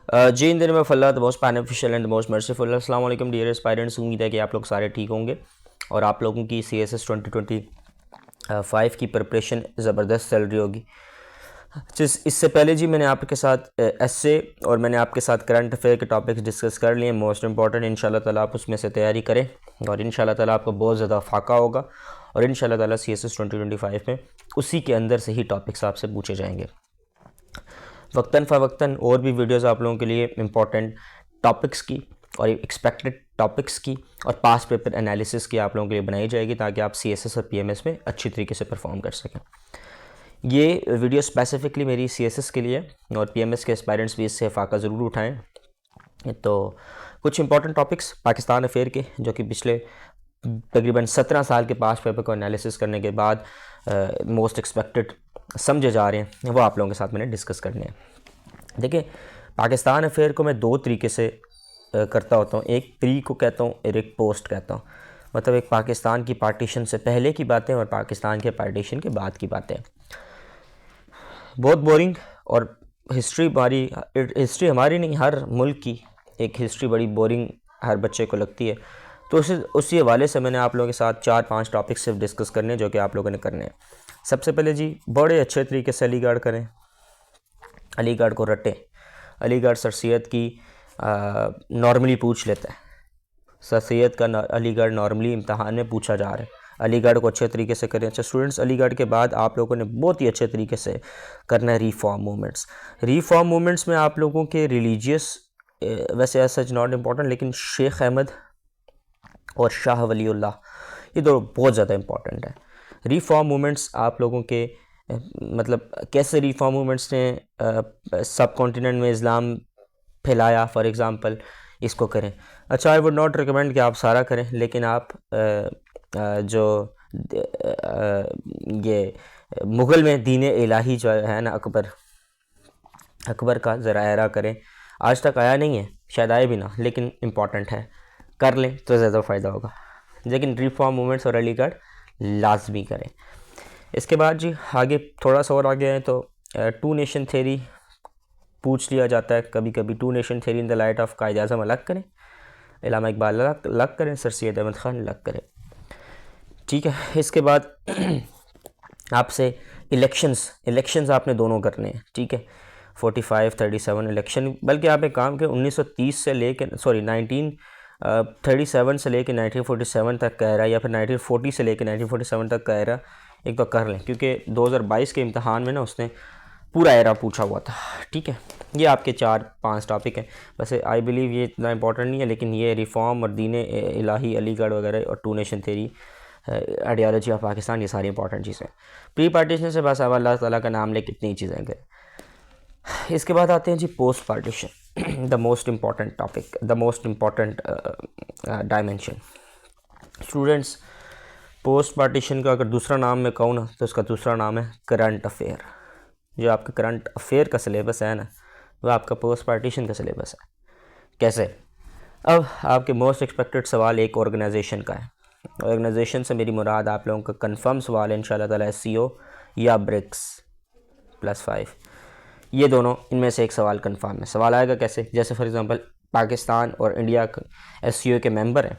जी इन दिनों में फल्ला the most beneficial and the most merciful. अस्सलाम वालेकुम डियर एस्पायरेंट्स, उम्मीद है कि आप लोग सारे ठीक होंगे और आप लोगों की CSS 2025 की प्रिपरेशन ज़बरदस्त चल रही होगी। इससे पहले जी मैंने आपके साथ एस्से और मैंने आपके साथ करंट अफेयर के टॉपिक्स डिस्कस कर लिए, मोस्ट इंपॉर्टेंट। इंशाल्लाह ताला आप उसमें से तैयारी करें और इंशाल्लाह ताला आपको बहुत ज़्यादा फाका होगा और इंशाल्लाह ताला CSS 2025 में उसी के अंदर से ही टॉपिक्स आपसे पूछे जाएंगे। वक्तन फ़वक्तन और भी वीडियोस आप लोगों के लिए इंपॉर्टेंट टॉपिक्स की और एक्सपेक्टेड टॉपिक्स की और पास पेपर एनालिसिस की आप लोगों के लिए बनाई जाएगी ताकि आप CSS और PMS में अच्छी तरीके से परफॉर्म कर सकें। ये वीडियो स्पेसिफिकली मेरी CSS के लिए और PMS के एस्पायरेंट्स भी इससे फ़ायदा ज़रूर उठाएँ। तो कुछ इंपॉर्टेंट टॉपिक्स पाकिस्तान अफेयर के जो कि पिछले तकरीबन 17 साल के पास पेपर को एनालिसिस करने के बाद मोस्ट एक्सपेक्टेड समझे जा रहे हैं, वो आप लोगों के साथ मैंने डिस्कस करने हैं। देखिए, पाकिस्तान अफेयर को मैं दो तरीके से करता होता हूँ। एक प्री को कहता हूँ और एक पोस्ट कहता हूँ। मतलब एक पाकिस्तान की पार्टीशन से पहले की बातें और पाकिस्तान के पार्टीशन के बाद की बातें। बहुत बोरिंग और हिस्ट्री हमारी नहीं, हर मुल्क की एक हिस्ट्री बड़ी बोरिंग हर बच्चे को लगती है। तो उसी हवाले से मैंने आप लोगों के साथ 4-5 टॉपिक्स सिर्फ डिस्कस करने जो कि आप लोगों ने करने हैं। सबसे पहले जी, बड़े अच्छे तरीके से अलीगढ़ करें, अलीगढ़ को रटें। अलीगढ़ सर सैयद की नॉर्मली पूछ लेता है। सर सैयद का अलीगढ़ नॉर्मली इम्तहान में पूछा जा रहा है। अलीगढ़ को अच्छे तरीके से करें। अच्छा स्टूडेंट्स, अलीगढ़ के बाद आप लोगों ने बहुत ही अच्छे तरीके से करना है रिफॉर्म मूवमेंट्स। रिफॉर्म मूवमेंट्स में आप लोगों के रिलीजियस वैसे एज सच नॉट इम्पॉर्टेंट, लेकिन शेख अहमद और शाह वलीउल्लाह ये दो बहुत ज़्यादा इम्पॉर्टेंट है। रिफॉर्म मूवमेंट्स आप लोगों के मतलब कैसे रिफॉर्म मूवमेंट्स ने सब कॉन्टिनेंट में इस्लाम फैलाया, फॉर एग्ज़ाम्पल, इसको करें। अच्छा, आई वुड नॉट रिकमेंड कि आप सारा करें, लेकिन आप जो ये मुग़ल में दीन इलाही जो है ना, अकबर का ज़रा करें। आज तक आया नहीं है, शायद आए भी ना, लेकिन इम्पॉर्टेंट है, कर लें तो ज़्यादा फ़ायदा होगा। लेकिन रिफॉर्म मूवमेंट्स और अलीगढ़ लाजमी करें। इसके बाद जी आगे थोड़ा सा और आगे आए तो टू नेशन थ्योरी पूछ लिया जाता है कभी कभी। Two nation theory in the light of Quaid Azam अलग करें, इल्लामा इकबाल अलग करें, सर सैयद अहमद ख़ान अलग करें। ठीक है, इसके बाद आपसे इलेक्शंस आपने दोनों करने हैं। ठीक है, 45, 37 इलेक्शन, बल्कि आप एक काम के 1930 से लेके 1937 से लेके 1947 तक का एरा, या फिर 1940 से लेके 1947 तक का एरा एक तो कर लें, क्योंकि 2022 के इम्तहान में ना उसने पूरा एरा पूछा हुआ था। ठीक है, ये आपके 4-5 टॉपिक हैं। वैसे आई बिलीव ये इतना इंपॉर्टेंट नहीं है, लेकिन ये रिफॉर्म और दीन इलाही, अलीगढ़ वगैरह और two nation theory, ideology of Pakistan, ये सारी इंपॉर्टेंट चीज़ें। प्री पार्टीशन से बस अब अल्लाह ताला का नाम ले कितनी चीज़ें करें। इसके बाद आते हैं जी post partition, the most important topic, the most important dimension. Students, post partition का अगर दूसरा नाम मैं कहूँ ना तो उसका दूसरा नाम है करंट अफेयर। जो आपका करंट अफेयर का सिलेबस है ना, वह आपका पोस्ट पार्टीशन का सिलेबस है। कैसे? अब आपके मोस्ट एक्सपेक्टेड सवाल एक ऑर्गेनाइजेशन का है। ऑर्गेनाइजेशन से मेरी मुराद आप लोगों का कंफर्म सवाल है इंशाल्लाह ताला SCO या ब्रिक्स +5, ये दोनों इनमें से एक सवाल कंफर्म है। सवाल आएगा कैसे? जैसे फॉर एग्जांपल पाकिस्तान और इंडिया SCO के मेंबर हैं,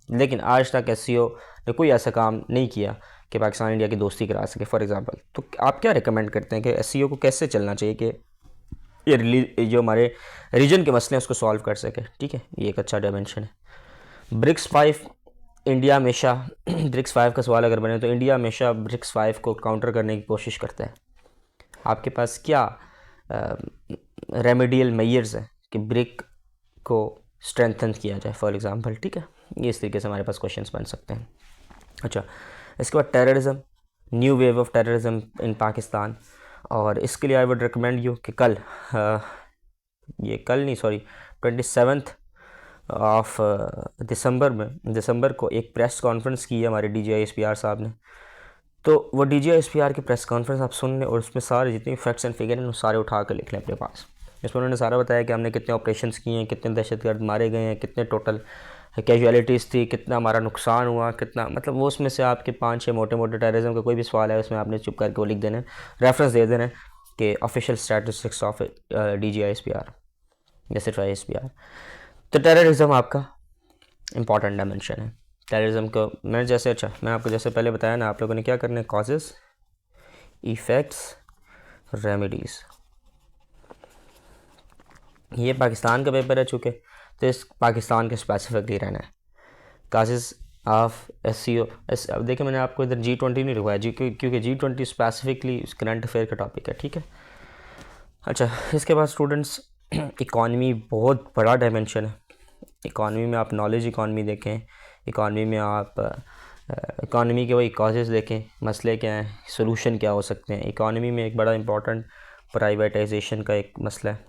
लेकिन आज तक SCO ने कोई ऐसा काम नहीं किया कि पाकिस्तान इंडिया की दोस्ती करा सके, फॉर एग्जांपल। तो आप क्या रिकमेंड करते हैं कि SCO को कैसे चलना चाहिए कि ये जो हमारे रीजन के मसले हैं उसको सॉल्व कर सके? ठीक है, ये एक अच्छा डायमेंशन है। ब्रिक्स 5, इंडिया हमेशा ब्रिक्स 5 का सवाल अगर बने तो इंडिया हमेशा ब्रिक्स 5 को काउंटर करने की कोशिश करता है। आपके पास क्या रेमेडियल मेयर्स हैं कि ब्रिक को स्ट्रेंथन किया जाए, फॉर एग्जांपल? ठीक है, ये इस तरीके से हमारे पास क्वेश्चंस बन सकते हैं। अच्छा, इसके बाद terrorism, new wave of terrorism in Pakistan, और इसके लिए आई वुड रिकमेंड यू कि कल 27 ऑफ दिसंबर को एक प्रेस कॉन्फ्रेंस की है हमारे DGI-SPR साहब ने। तो वो DGI-SPR की प्रेस कॉन्फ्रेंस आप सुन लें और उसमें सारे जितने फैक्ट्स एंड फिगर हैं वो सारे उठा कर लिख लें अपने पास। इसमें उन्होंने सारा बताया कि हमने कितने ऑपरेशंस किए हैं, कितने दहशतगर्द मारे गए हैं, कितने टोटल कैजुअलिटीज़ थी, कितना हमारा नुकसान हुआ, कितना, मतलब वो उसमें से आपके 5-6 मोटे मोटे टेररिज्म का कोई भी सवाल है उसमें आपने चुप करके वो लिख देना, रेफरेंस दे देना कि ऑफिशियल स्टैटिस्टिक्स ऑफ DGI-SPR। जैसे ISPR। तो टेररिज्म आपका इम्पॉर्टेंट डायमेंशन है। टेररिज्म को मैं आपको जैसे पहले बताया ना, आप लोगों ने क्या करना है, कॉजेज़, इफ़ेक्ट्स, रेमेडीज़। ये पाकिस्तान का पेपर है चूँकि, तो इस पाकिस्तान के स्पेसिफिकली रहना है। Causes of SCO। अब देखिए मैंने आपको इधर G20 नहीं लिखवाया क्योंकि G20 स्पेसिफिकली करंट अफेयर का टॉपिक है, ठीक है। अच्छा, इसके बाद स्टूडेंट्स इकॉनमी बहुत बड़ा डायमेंशन है। इकॉनमी में आप नॉलेज इकॉनमी देखें, इकॉनमी में आप इकॉनमी के वही कॉजेज़ देखें, मसले क्या हैं, सॉल्यूशन क्या हो सकते हैं। इकॉनमी में एक बड़ा इंपॉर्टेंट प्राइवेटाइजेशन का एक मसला है,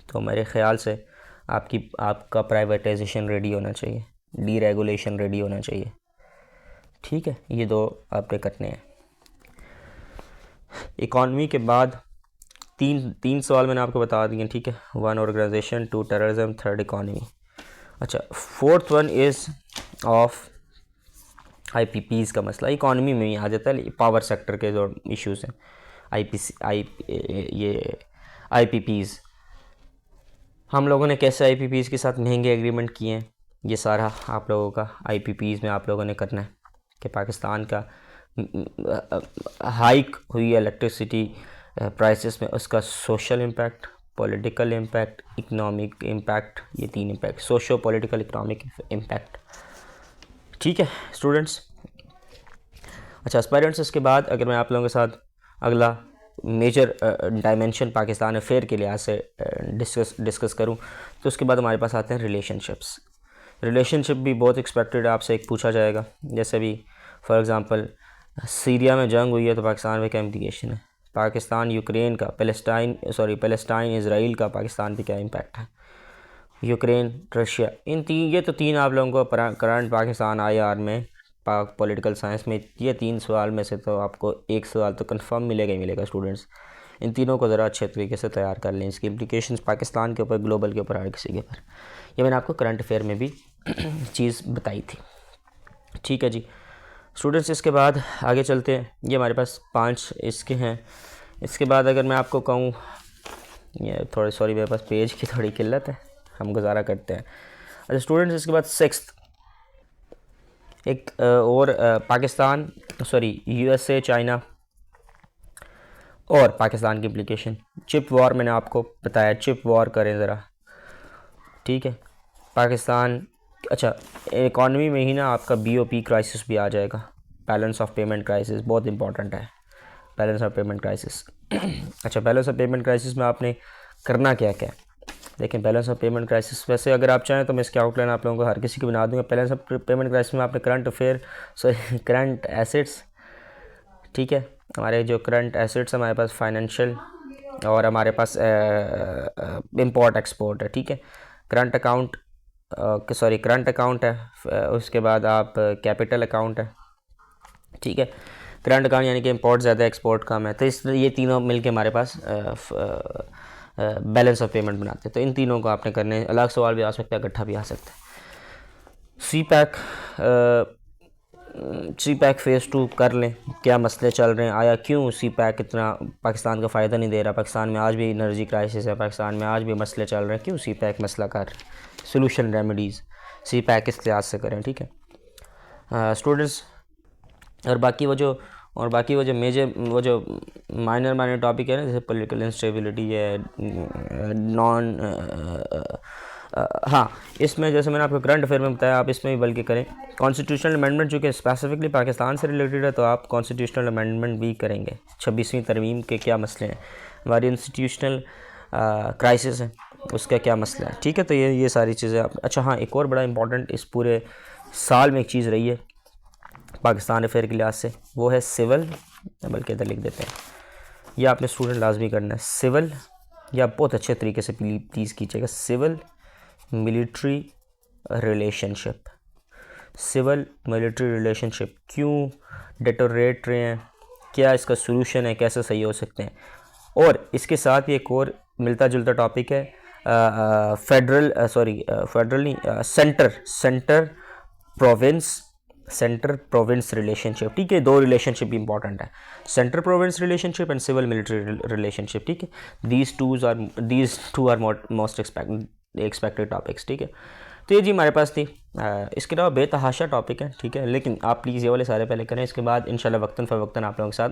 तो मेरे ख़्याल से आपका प्राइवेटाइजेशन रेडी होना चाहिए, डीरेगुलेशन रेडी होना चाहिए, ठीक है। ये दो आपने करने हैं। इकॉनमी के बाद तीन सवाल मैंने आपको बता दिए, ठीक है। 1 ऑर्गेनाइजेशन, 2 टेररिज्म, 3 इकॉनमी। अच्छा, 4th one is of IPPs का मसला। इकॉनमी में ही आ जाता है, पावर सेक्टर के जो इश्यूज़ हैं, IPPs। हम लोगों ने कैसे IPPs के साथ महंगे एग्रीमेंट किए हैं, ये सारा आप लोगों का IPPs में आप लोगों ने करना है कि पाकिस्तान का हाइक हुई इलेक्ट्रिसिटी प्राइसेस में उसका social impact, political impact, economic impact, ये 3 impact, socio political economic impact, ठीक है स्टूडेंट्स। अच्छा एस्पायरेंट्स, इसके बाद अगर मैं आप लोगों के साथ अगला मेजर डायमेंशन पाकिस्तान अफेयर के लिहाज से डिस्कस करूं, तो उसके बाद हमारे पास आते हैं रिलेशनशिप्स। रिलेशनशिप भी बहुत एक्सपेक्टेड आपसे एक पूछा जाएगा। जैसे भी फॉर एग्ज़ाम्पल सीरिया में जंग हुई है तो पाकिस्तान में क्या इम्प्लीकेशन है, पाकिस्तान यूक्रेन का, पैलेस्टाइन इसराइल का पाकिस्तान पे क्या इम्पैक्ट है, यूक्रेन रशिया, ये तो 3 आप लोगों को करंट पाकिस्तान IR में पॉलिटिकल साइंस में ये 3 सवाल में से तो आपको 1 सवाल तो कंफर्म मिलेगा ही मिलेगा स्टूडेंट्स। इन तीनों को ज़रा अच्छे तरीके से तैयार कर लें, इसकी इम्प्लीकेशंस पाकिस्तान के ऊपर, ग्लोबल के ऊपर, हर किसी के ऊपर। ये मैंने आपको करंट अफेयर में भी चीज़ बताई थी, ठीक है जी स्टूडेंट्स। इसके बाद आगे चलते हैं, ये हमारे पास 5 इसके हैं। इसके बाद अगर मैं आपको कहूँ, ये थोड़े सॉरी मेरे पास पेज की थोड़ी किल्लत है, हम गुजारा करते हैं। अच्छा स्टूडेंट्स, इसके बाद 6th एक और पाकिस्तान USA, चाइना और पाकिस्तान की इम्प्लीकेशन। चिप वॉर मैंने आपको बताया, चिप वॉर करें ज़रा, ठीक है। पाकिस्तान, अच्छा इकॉनमी में ही ना आपका BOP क्राइसिस भी आ जाएगा, बैलेंस ऑफ पेमेंट क्राइसिस, बहुत इंपॉर्टेंट है बैलेंस ऑफ पेमेंट क्राइसिस। अच्छा, बैलेंस ऑफ पेमेंट क्राइसिस में आपने करना क्या क्या है, देखें। बैलेंस ऑफ पेमेंट क्राइसिस, वैसे अगर आप चाहें तो मैं इसके आउटलाइन आप लोगों को हर किसी की बना दूंगा। बैलेंस ऑफ पेमेंट क्राइसिस में आपने करंट एसेट्स, ठीक है, हमारे जो करंट एसेट्स हमारे पास फाइनेंशियल और हमारे पास इंपोर्ट एक्सपोर्ट है, ठीक है। करंट अकाउंट है, उसके बाद आप कैपिटल अकाउंट है, ठीक है। करंट अकाउंट यानी कि इंपोर्ट ज़्यादा एक्सपोर्ट कम है, तो ये तीनों मिलके हमारे पास बैलेंस ऑफ पेमेंट बनाते हैं। तो इन तीनों को आपने करने, अलग सवाल भी आ सकता है, इकट्ठा भी आ सकता है। सी पैक फेज़ 2 कर लें, क्या मसले चल रहे हैं, आया क्यों सी पैक इतना पाकिस्तान का फ़ायदा नहीं दे रहा, पाकिस्तान में आज भी एनर्जी क्राइसिस है, पाकिस्तान में आज भी मसले चल रहे हैं, क्यों सी पैक मसला कर, सोल्यूशन रेमेडीज़ सी पैक इस लिहाज से करें, ठीक है स्टूडेंट्स। और बाकी वो जो माइनर टॉपिक है ना, जैसे पॉलिटिकल इंस्टेबिलिटी है, हाँ, इसमें जैसे मैंने आपको करंट अफेयर में बताया, आप इसमें भी बल्कि करें। कॉन्स्टिट्यूशनल अमेंडमेंट चूँकि स्पेसिफिकली पाकिस्तान से रिलेटेड है, तो आप कॉन्स्टिट्यूशनल अमेंडमेंट भी करेंगे। 26वीं तरमीम के क्या मसले हैं, हमारी इंस्टीट्यूशनल क्राइसिस है, उसका क्या मसला है, ठीक है। तो ये सारी चीज़ें आप, अच्छा हाँ, एक और बड़ा इंपॉर्टेंट इस पूरे साल में एक चीज़ रही है पाकिस्तान अफेयर के लिहाज से, वो है सिविल, बल्कि इधर लिख देते हैं, यह आपने स्टूडेंट लाजमी करना है। सिविल, या बहुत अच्छे तरीके से प्लीज़ कीजिएगा, civil military relationship. Civil military relationship क्यों डिटोरेट रहे हैं, क्या इसका सॉल्यूशन है, कैसे सही हो सकते हैं। और इसके साथ ही एक और मिलता जुलता टॉपिक है, centre province centre province relationship, ठीक है, दो रिलेशनशिप इंपॉर्टेंट है, centre province relationship and civil military relationship, ठीक है, these two are most expected topics, ठीक है। तो ये जी हमारे पास थी। इसके अलावा बेतहाशा टॉपिक है, ठीक है, लेकिन आप प्लीज़ ये वाले सारे पहले करें, इसके बाद इंशाल्लाह वक्तन फ़वक्तन आप लोगों के साथ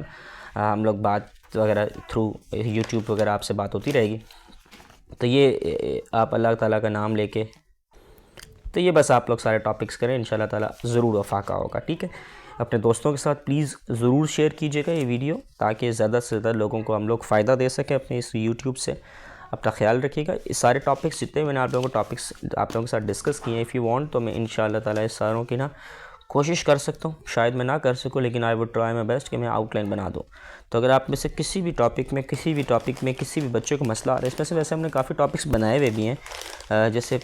हम लोग बात वगैरह थ्रू यूट्यूब वगैरह आपसे बात होती रहेगी। तो ये आप अल्लाह ताला का नाम लेके, तो ये बस आप लोग सारे टॉपिक्स करें, इंशाल्लाह ताला ज़रूर वफाका होगा, ठीक है। अपने दोस्तों के साथ प्लीज़ ज़रूर शेयर कीजिएगा ये वीडियो, ताकि ज़्यादा से ज़्यादा लोगों को हम लोग फ़ायदा दे सकें अपने इस यूट्यूब से। अपना ख्याल रखिएगा। इस सारे टॉपिक्स जितने मैंने आप लोगों को टॉपिक्स आप लोगों के साथ डिस्कस किए हैं, इफ़ यू वांट, तो मैं इंशाल्लाह ताला इस सारों की ना कोशिश कर सकता हूँ। शायद मैं ना कर सकूँ, लेकिन I would try my best कि मैं आउटलाइन बना दूँ। तो अगर आप में से किसी भी टॉपिक में किसी भी बच्चे को मसला आ रहा है, इसमें से वैसे हमने काफ़ी टॉपिक्स बनाए हुए भी हैं, जैसे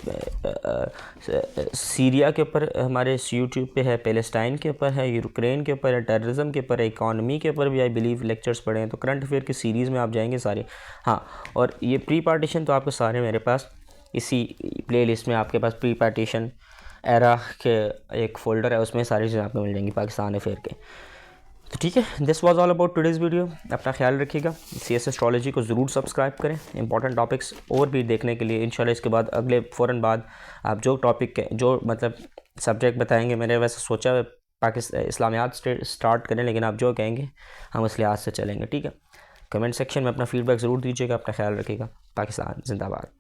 सीरिया के ऊपर हमारे यूट्यूब पे है, पैलेस्टाइन के ऊपर है, यूक्रेन के ऊपर है, टेररिज्म के ऊपर है, इकॉनमी के ऊपर भी आई बिलीव लेक्चर्स पढ़े हैं। तो करंट अफेयर की सीरीज़ में आप जाएंगे सारे। हाँ, और ये प्री पार्टीशन तो आपके सारे मेरे पास इसी प्लेलिस्ट में, आपके पास प्री पार्टीशन एरा के एक फ़ोल्डर है, उसमें सारी चीज़ें आपको मिल जाएंगी पाकिस्तान अफेयर के। तो ठीक है, this was all about today's video. अपना ख्याल रखिएगा। CS एस्ट्रोलॉजी को ज़रूर सब्सक्राइब करें, इंपॉर्टेंट टॉपिक्स और भी देखने के लिए। इंशाल्लाह इसके बाद अगले फ़ौरन बाद आप जो टॉपिक के जो मतलब सब्जेक्ट बताएंगे, मैंने वैसे सोचा है पाकिस्तान इस्लामियात स्टार्ट करें, लेकिन आप जो कहेंगे हम उस लिहाज से चलेंगे, ठीक है। कमेंट सेक्शन में अपना फीडबैक ज़रूर दीजिएगा। अपना ख्याल रखिएगा। पाकिस्तान जिंदाबाद।